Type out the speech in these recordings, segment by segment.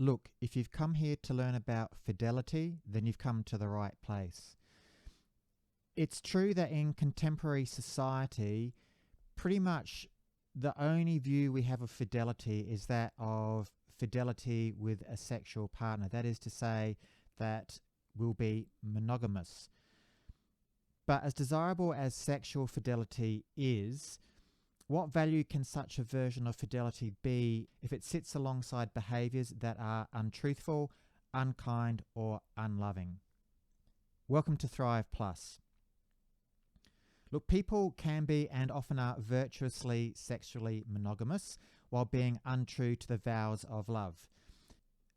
Look, if you've come here to learn about fidelity, then you've come to the right place. It's true that in contemporary society, pretty much the only view we have of fidelity is that of fidelity with a sexual partner. That is to say that we'll be monogamous. But as desirable as sexual fidelity is, what value can such a version of fidelity be if it sits alongside behaviours that are untruthful, unkind, or unloving? Welcome to Thrive Plus. Look, people can be and often are virtuously sexually monogamous while being untrue to the vows of love.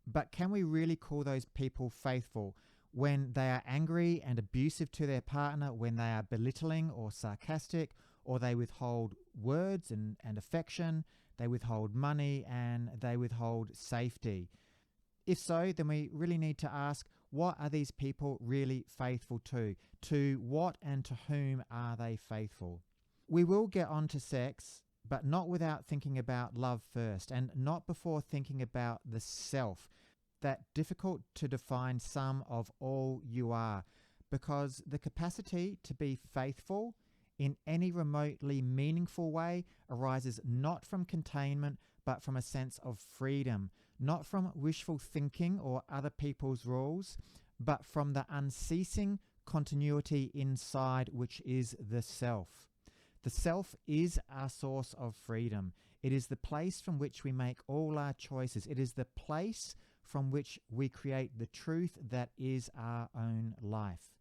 But can we really call those people faithful when they are angry and abusive to their partner, when they are belittling or sarcastic, or they withhold words and affection, they withhold money, and they withhold safety? If so, then we really need to ask, what are these people really faithful to? To what and to whom are they faithful? We will get on to sex, but not without thinking about love first, and not before thinking about the self, that difficult to define sum of all you are, because the capacity to be faithful in any remotely meaningful way arises not from containment, but from a sense of freedom, not from wishful thinking or other people's rules, but from the unceasing continuity inside, which is the self. The self is our source of freedom. It is the place from which we make all our choices. It is the place from which we create the truth that is our own life.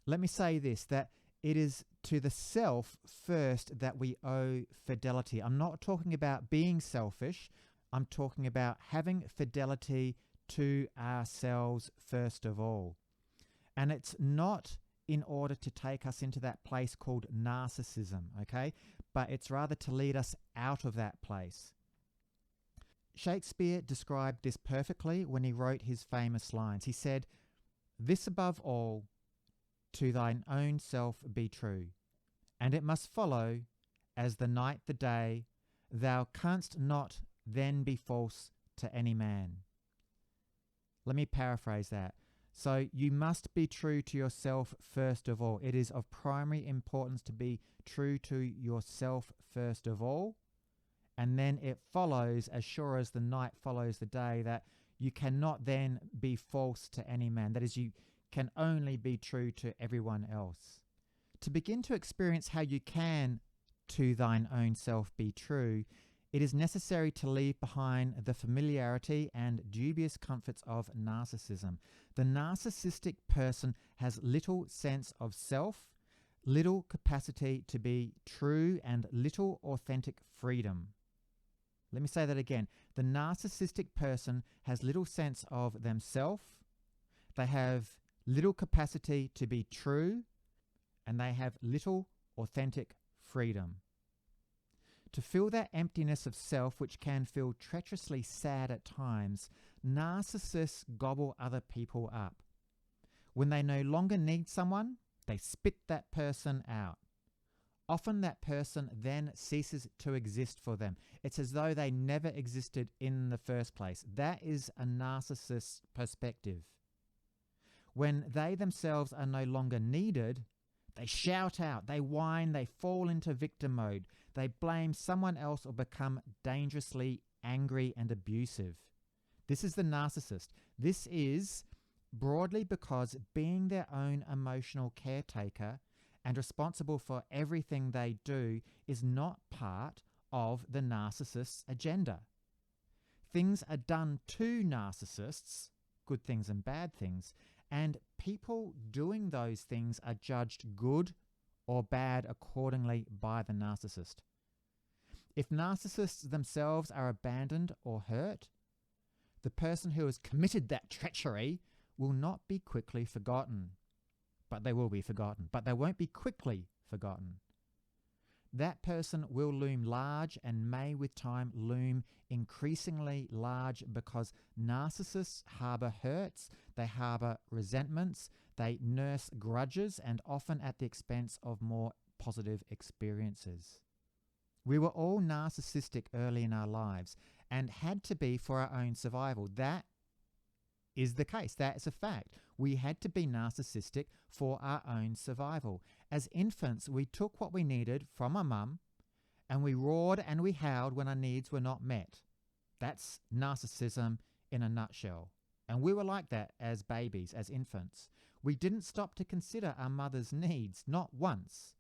Let me say this, that it is to the self first that we owe fidelity. I'm not talking about being selfish. I'm talking about having fidelity to ourselves first of all. And it's not in order to take us into that place called narcissism, okay? But it's rather to lead us out of that place. Shakespeare described this perfectly when he wrote his famous lines. He said, "This above all, to thine own self be true, and it must follow, as the night the day, thou canst not then be false to any man." Let me paraphrase that. So you must be true to yourself first of all. It is of primary importance to be true to yourself first of all. And then it follows, as sure as the night follows the day, that you cannot then be false to any man. That is, you can only be true to everyone else. To begin to experience how you can to thine own self be true, it is necessary to leave behind the familiarity and dubious comforts of narcissism. The narcissistic person has little sense of self, little capacity to be true, and little authentic freedom. Let me say that again. The narcissistic person has little sense of themselves, they have little capacity to be true, and they have little authentic freedom. To fill that emptiness of self, which can feel treacherously sad at times, narcissists gobble other people up. When they no longer need someone, they spit that person out. Often that person then ceases to exist for them. It's as though they never existed in the first place. That is a narcissist's perspective. When they themselves are no longer needed, they shout out, they whine, they fall into victim mode, they blame someone else or become dangerously angry and abusive. This is the narcissist. This is broadly because being their own emotional caretaker and responsible for everything they do is not part of the narcissist's agenda. Things are done to narcissists, good things and bad things, and people doing those things are judged good or bad accordingly by the narcissist. If narcissists themselves are abandoned or hurt, the person who has committed that treachery will not be quickly forgotten. But they will be forgotten. But they won't be quickly forgotten. That person will loom large and may with time loom increasingly large because narcissists harbour hurts, they harbour resentments, they nurse grudges, and often at the expense of more positive experiences. We were all narcissistic early in our lives, and had to be for our own survival. That is the case. That is a fact. We had to be narcissistic for our own survival. As infants, we took what we needed from our mum and we roared and we howled when our needs were not met. That's narcissism in a nutshell. And we were like that as babies, as infants. We didn't stop to consider our mother's needs, not once.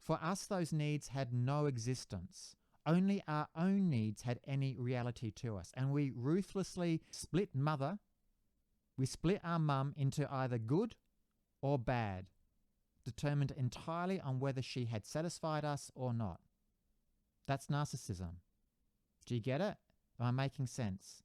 For us, those needs had no existence. Only our own needs had any reality to us. And we ruthlessly split our mum into either good or bad, determined entirely on whether she had satisfied us or not. That's narcissism. Do you get it? Am I making sense?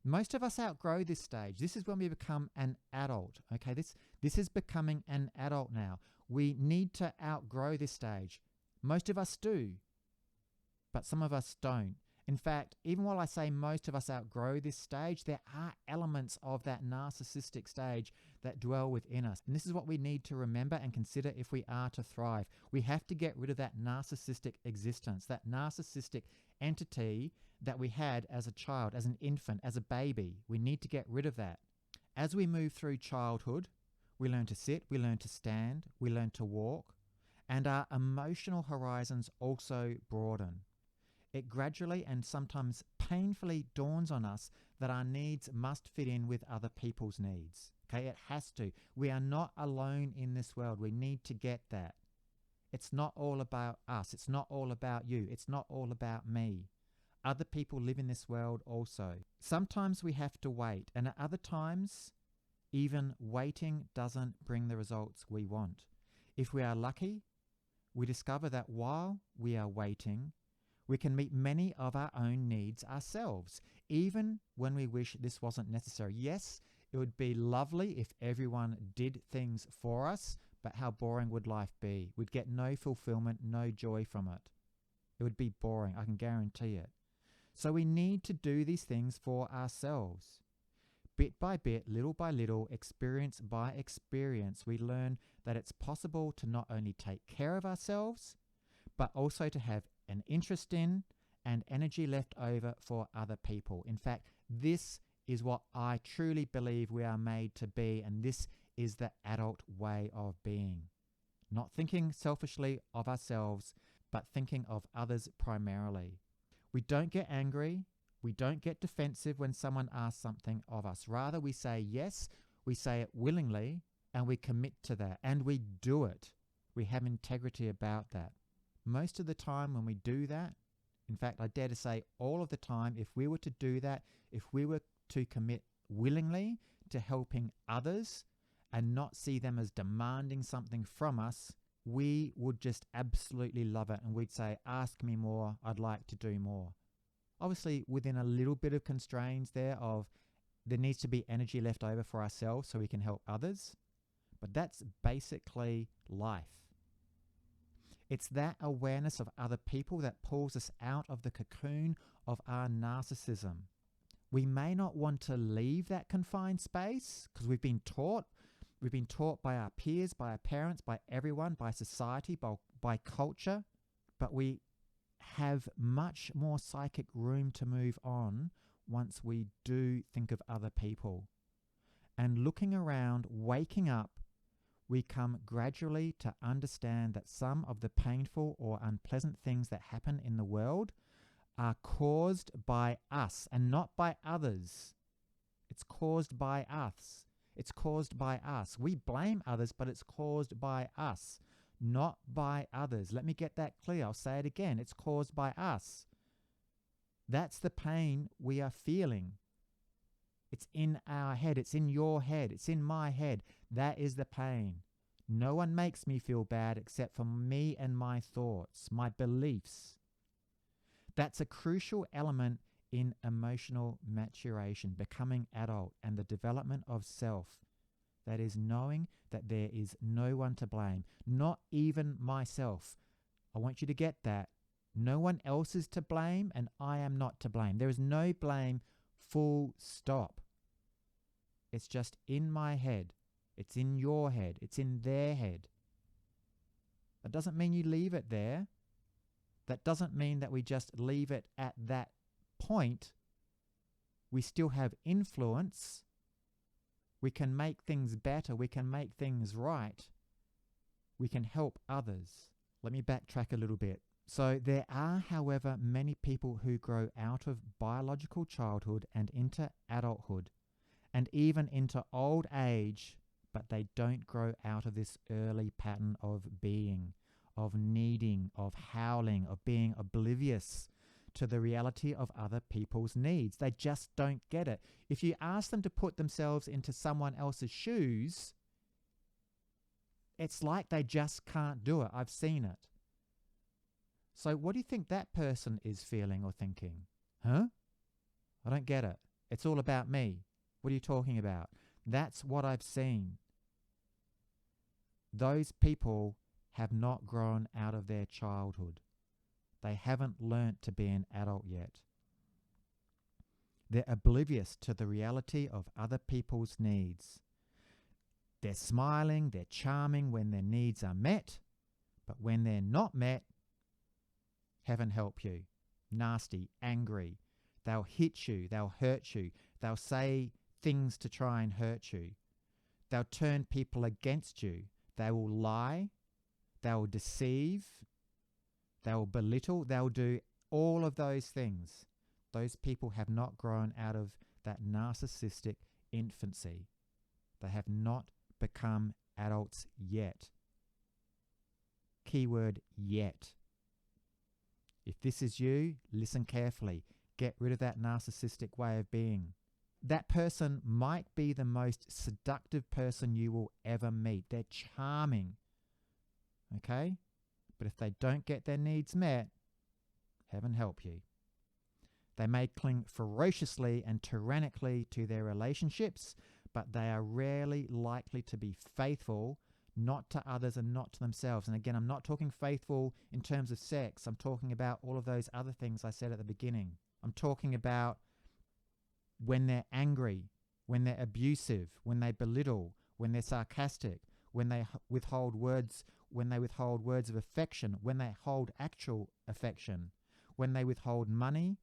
Most of us outgrow this stage. This is when we become an adult. Okay, this is becoming an adult now. We need to outgrow this stage. Most of us do, but some of us don't. In fact, even while I say most of us outgrow this stage, there are elements of that narcissistic stage that dwell within us. And this is what we need to remember and consider if we are to thrive. We have to get rid of that narcissistic existence, that narcissistic entity that we had as a child, as an infant, as a baby. We need to get rid of that. As we move through childhood, we learn to sit, we learn to stand, we learn to walk, and our emotional horizons also broaden. It gradually and sometimes painfully dawns on us that our needs must fit in with other people's needs. Okay, it has to. We are not alone in this world. We need to get that. It's not all about us. It's not all about you. It's not all about me. Other people live in this world also. Sometimes we have to wait, and at other times, even waiting doesn't bring the results we want. If we are lucky, we discover that while we are waiting, we can meet many of our own needs ourselves, even when we wish this wasn't necessary. Yes, it would be lovely if everyone did things for us, but how boring would life be? We'd get no fulfillment, no joy from it. It would be boring, I can guarantee it. So we need to do these things for ourselves. Bit by bit, little by little, experience by experience, we learn that it's possible to not only take care of ourselves, but also to have an interest in and energy left over for other people. In fact, this is what I truly believe we are made to be, and this is the adult way of being. Not thinking selfishly of ourselves, but thinking of others primarily. We don't get angry, we don't get defensive when someone asks something of us. Rather, we say yes, we say it willingly, and we commit to that, and we do it. We have integrity about that. Most of the time when we do that, in fact, I dare to say all of the time, if we were to do that, if we were to commit willingly to helping others and not see them as demanding something from us, we would just absolutely love it. And we'd say, ask me more, I'd like to do more. Obviously, within a little bit of constraints there needs to be energy left over for ourselves so we can help others. But that's basically life. It's that awareness of other people that pulls us out of the cocoon of our narcissism. We may not want to leave that confined space because we've been taught by our peers, by our parents, by everyone, by society, by culture, but we have much more psychic room to move on once we do think of other people. And looking around, waking up, we come gradually to understand that some of the painful or unpleasant things that happen in the world are caused by us and not by others. It's caused by us. It's caused by us. We blame others, but it's caused by us, not by others. Let me get that clear. I'll say it again. It's caused by us. That's the pain we are feeling. It's in our head. It's in your head. It's in my head. That is the pain. No one makes me feel bad except for me and my thoughts, my beliefs. That's a crucial element in emotional maturation, becoming adult, and the development of self. That is knowing that there is no one to blame, not even myself. I want you to get that. No one else is to blame, and I am not to blame. There is no blame, full stop. It's just in my head. It's in your head. It's in their head. That doesn't mean you leave it there. That doesn't mean that we just leave it at that point, we still have influence. We can make things better. We can make things right. We can help others. Let me backtrack a little bit. So there are, however, many people who grow out of biological childhood and into adulthood and even into old age, but they don't grow out of this early pattern of being, of needing, of howling, of being oblivious to the reality of other people's needs. They just don't get it. If you ask them to put themselves into someone else's shoes, it's like they just can't do it. I've seen it. So what do you think that person is feeling or thinking? Huh? I don't get it. It's all about me. What are you talking about? That's what I've seen. Those people have not grown out of their childhood. They haven't learnt to be an adult yet. They're oblivious to the reality of other people's needs. They're smiling, they're charming when their needs are met, but when they're not met, heaven help you, nasty, angry. They'll hit you, they'll hurt you, they'll say things to try and hurt you. They'll turn people against you. They will lie, they'll deceive, they'll belittle, they'll do all of those things. Those people have not grown out of that narcissistic infancy. They have not become adults yet. Keyword yet. If this is you, listen carefully. Get rid of that narcissistic way of being. That person might be the most seductive person you will ever meet. They're charming. Okay? But if they don't get their needs met, heaven help you. They may cling ferociously and tyrannically to their relationships, but they are rarely likely to be faithful, not to others and not to themselves. And again, I'm not talking faithful in terms of sex. I'm talking about all of those other things I said at the beginning. I'm talking about when they're angry, when they're abusive, when they belittle, when they're sarcastic, when they withhold words of affection, when they hold actual affection, when they withhold money,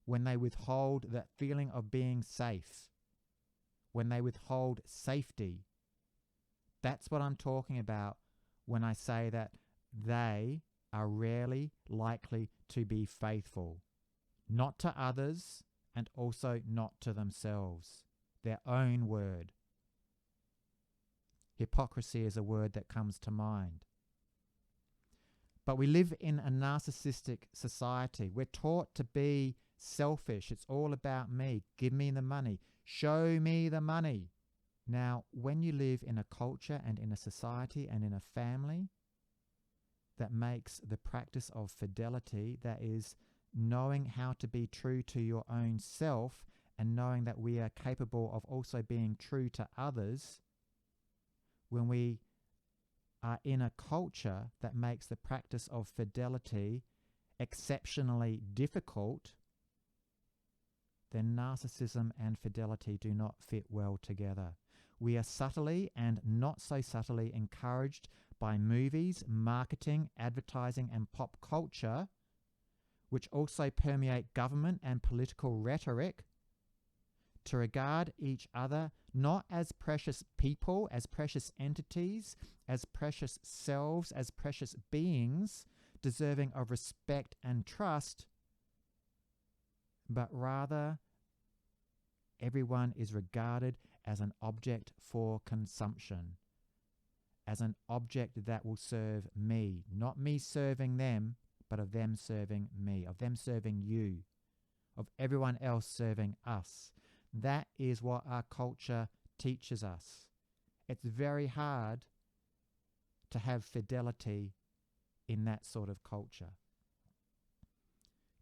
when they withhold that feeling of being safe, when they withhold safety. That's what I'm talking about when I say that they are rarely likely to be faithful, not to others and also not to themselves, their own word. Hypocrisy is a word that comes to mind. But we live in a narcissistic society. We're taught to be selfish. It's all about me. Give me the money. Show me the money. Now, when you live in a culture and in a society and in a family that makes the practice of fidelity, that is knowing how to be true to your own self and knowing that we are capable of also being true to others, when we are in a culture that makes the practice of fidelity exceptionally difficult, then narcissism and fidelity do not fit well together. We are subtly and not so subtly encouraged by movies, marketing, advertising, and pop culture, which also permeate government and political rhetoric, to regard each other not as precious people, as precious entities, as precious selves, as precious beings, deserving of respect and trust, but rather everyone is regarded as an object for consumption, as an object that will serve me, not me serving them, but of them serving me, of them serving you, of everyone else serving us. That is what our culture teaches us. It's very hard to have fidelity in that sort of culture.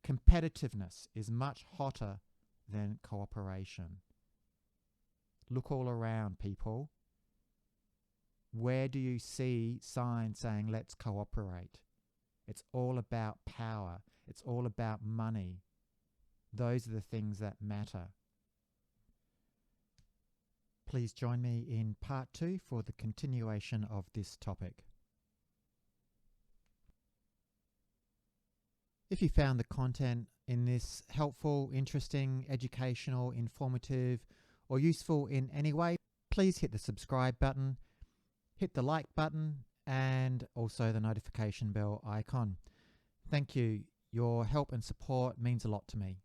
Competitiveness is much hotter than cooperation. Look all around, people. Where do you see signs saying, let's cooperate? It's all about power. It's all about money. Those are the things that matter. Please join me in part 2 for the continuation of this topic. If you found the content in this helpful, interesting, educational, informative, or useful in any way, please hit the subscribe button, hit the like button, and also the notification bell icon. Thank you. Your help and support means a lot to me.